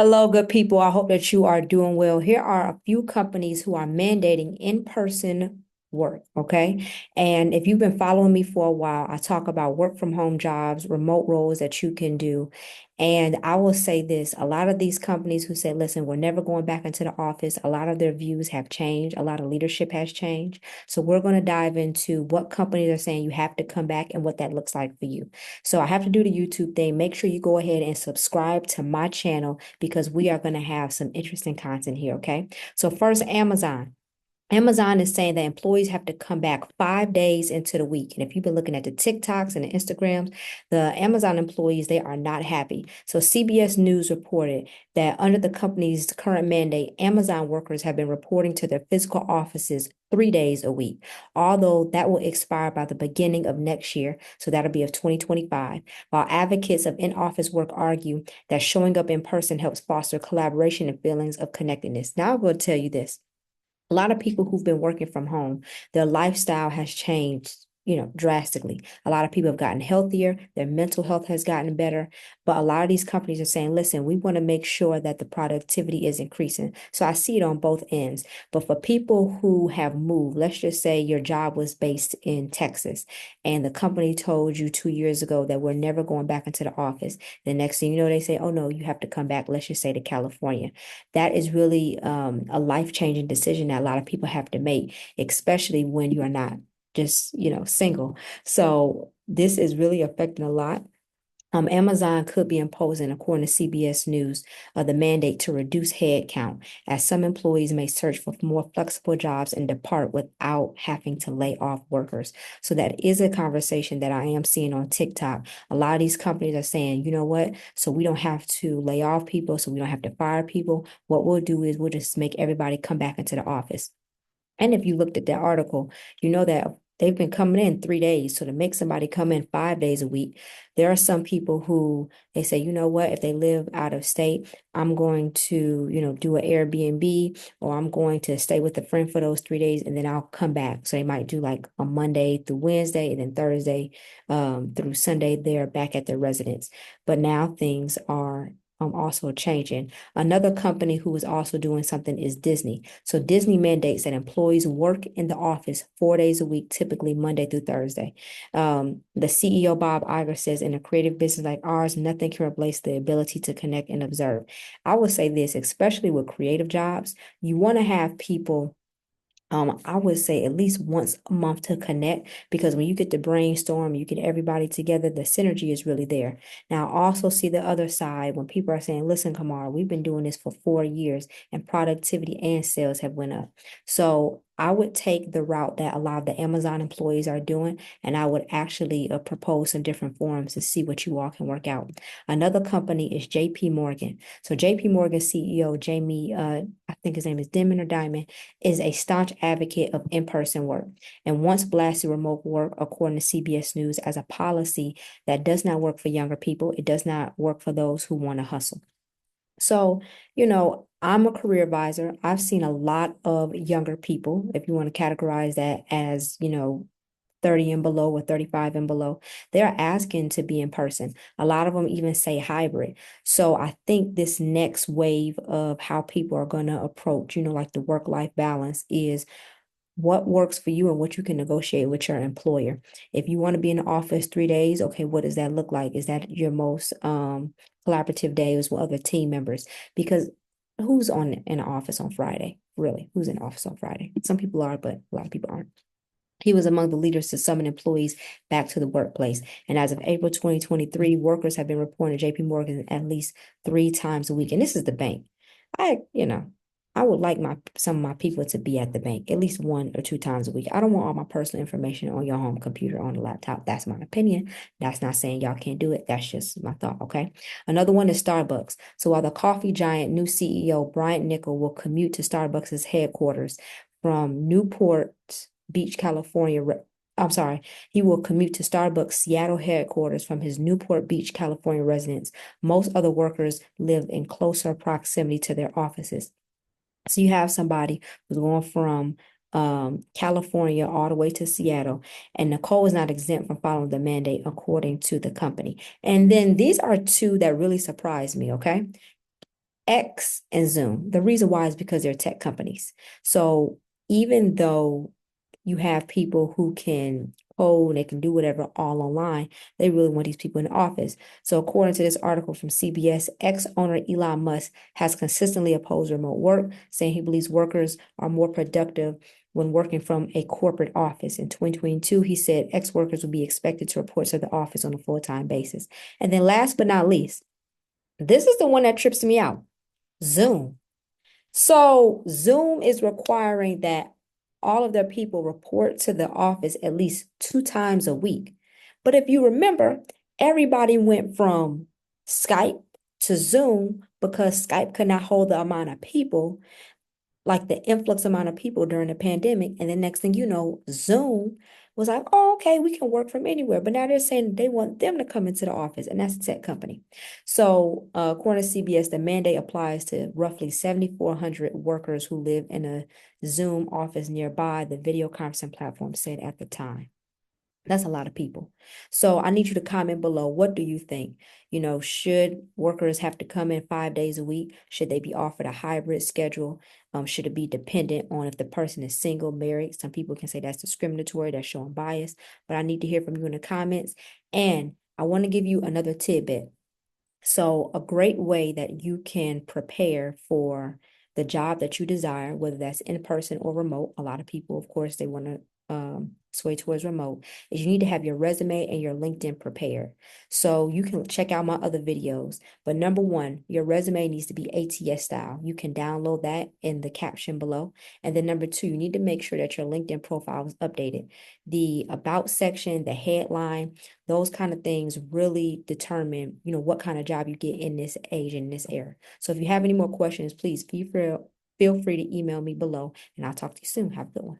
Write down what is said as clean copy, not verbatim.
Hello, good people. I hope that you are doing well. Here are a few companies who are mandating in-person work, okay? And if you've been following me for a while, I talk about work from home jobs, remote roles that you can do. And I will say this, a lot of these companies who say, listen, we're never going back into the office, a lot of their views have changed. A lot of leadership has changed. So we're going to dive into what companies are saying you have to come back and what that looks like for you. So I have to do the YouTube thing. Make sure you go ahead and subscribe to my channel because we are going to have some interesting content here, okay? So first, Amazon. Amazon is saying that employees have to come back 5 days into the week. And if you've been looking at the TikToks and the Instagrams, the Amazon employees, they are not happy. So CBS News reported that under the company's current mandate, Amazon workers have been reporting to their physical offices 3 days a week, although that will expire by the beginning of next year. So that'll be of 2025. While advocates of in-office work argue that showing up in person helps foster collaboration and feelings of connectedness. Now I'm going to tell you this. A lot of people who've been working from home, their lifestyle has changed, drastically. A lot of people have gotten healthier, their mental health has gotten better, but a lot of these companies are saying, listen, we want to make sure that the productivity is increasing. So I see it on both ends. But for people who have moved, let's just say your job was based in Texas and the company told you 2 years ago that we're never going back into the office. The next thing you know, they say, oh no, you have to come back, let's just say to California. That is really a life-changing decision that a lot of people have to make, especially when you are not just, single. So this is really affecting a lot. Amazon could be imposing, according to CBS News, the mandate to reduce headcount, as some employees may search for more flexible jobs and depart without having to lay off workers. So that is a conversation that I am seeing on TikTok. A lot of these companies are saying, you know what? So we don't have to lay off people, so we don't have to fire people. What we'll do is we'll just make everybody come back into the office. And if you looked at that article, you know that they've been coming in 3 days. So to make somebody come in 5 days a week, there are some people who they say, you know what, if they live out of state, I'm going to, do an Airbnb or I'm going to stay with a friend for those 3 days and then I'll come back. So they might do like a Monday through Wednesday and then Thursday through Sunday, they're back at their residence. But now things are also changing. Another company who is also doing something is Disney. So Disney mandates that employees work in the office 4 days a week, typically Monday through Thursday. The CEO, Bob Iger, says in a creative business like ours, nothing can replace the ability to connect and observe. I would say this, especially with creative jobs, you want to have people I would say at least once a month to connect because when you get to brainstorm, you get everybody together, the synergy is really there. Now, I also see the other side when people are saying, listen, Kamara, we've been doing this for 4 years and productivity and sales have went up. So I would take the route that a lot of the Amazon employees are doing, and I would actually propose some different forums to see what you all can work out. Another company is JP Morgan. So JP Morgan CEO Jamie, I think his name is Dimon or Diamond, is a staunch advocate of in-person work and once blasted remote work, according to CBS News, as a policy that does not work for younger people. It does not work for those who want to hustle. So, I'm a career advisor. I've seen a lot of younger people, if you want to categorize that as, 30 and below or 35 and below, they're asking to be in person. A lot of them even say hybrid. So I think this next wave of how people are going to approach, like the work-life balance is what works for you and what you can negotiate with your employer. If you want to be in the office 3 days, okay, what does that look like? Is that your most collaborative days with other team members? Because who's on in the office on Friday? Really, who's in the office on Friday? Some people are, but a lot of people aren't. He was among the leaders to summon employees back to the workplace. And as of April 2023, workers have been reporting to JP Morgan at least 3 times a week. And this is the bank. I, you know, I would like some of my people to be at the bank at least 1 or 2 times a week. I don't want all my personal information on your home computer, on the laptop. That's my opinion. That's not saying y'all can't do it. That's just my thought, okay? Another one is Starbucks. So while the coffee giant new CEO, Brian Niccol, will commute to Starbucks' headquarters from Newport Beach, California. I'm sorry, he will commute to Starbucks Seattle headquarters from his Newport Beach, California residence. Most other workers live in closer proximity to their offices. So you have somebody who's going from California all the way to Seattle, and Nicole is not exempt from following the mandate according to the company. And then these are two that really surprised me, okay? X and Zoom. The reason why is because they're tech companies. So even though you have people who can code, they can do whatever all online, they really want these people in the office. So according to this article from CBS, ex-owner Elon Musk has consistently opposed remote work, saying he believes workers are more productive when working from a corporate office. In 2022, he said ex-workers would be expected to report to the office on a full-time basis. And then last but not least, this is the one that trips me out. Zoom. So Zoom is requiring that all of their people report to the office at least 2 times a week. But if you remember, everybody went from Skype to Zoom because Skype could not hold the amount of people, like the influx amount of people during the pandemic. And the next thing you know, Zoom was like, oh, okay, we can work from anywhere. But now they're saying they want them to come into the office, and that's a tech company. So, according to CBS, the mandate applies to roughly 7,400 workers who live in a Zoom office nearby, the video conferencing platform said at the time. That's a lot of people. So I need you to comment below. What do you think? Should workers have to come in 5 days a week? Should they be offered a hybrid schedule? Should it be dependent on if the person is single, married? Some people can say that's discriminatory, that's showing bias, but I need to hear from you in the comments. And I want to give you another tidbit. So a great way that you can prepare for the job that you desire, whether that's in person or remote, a lot of people, of course, they want to sway towards remote, is you need to have your resume and your LinkedIn prepared. So you can check out my other videos. But number one, your resume needs to be ATS style. You can download that in the caption below. And then number two, you need to make sure that your LinkedIn profile is updated. The about section, the headline, those kind of things really determine, what kind of job you get in this age, in this era. So if you have any more questions, please feel free to email me below, and I'll talk to you soon. Have a good one.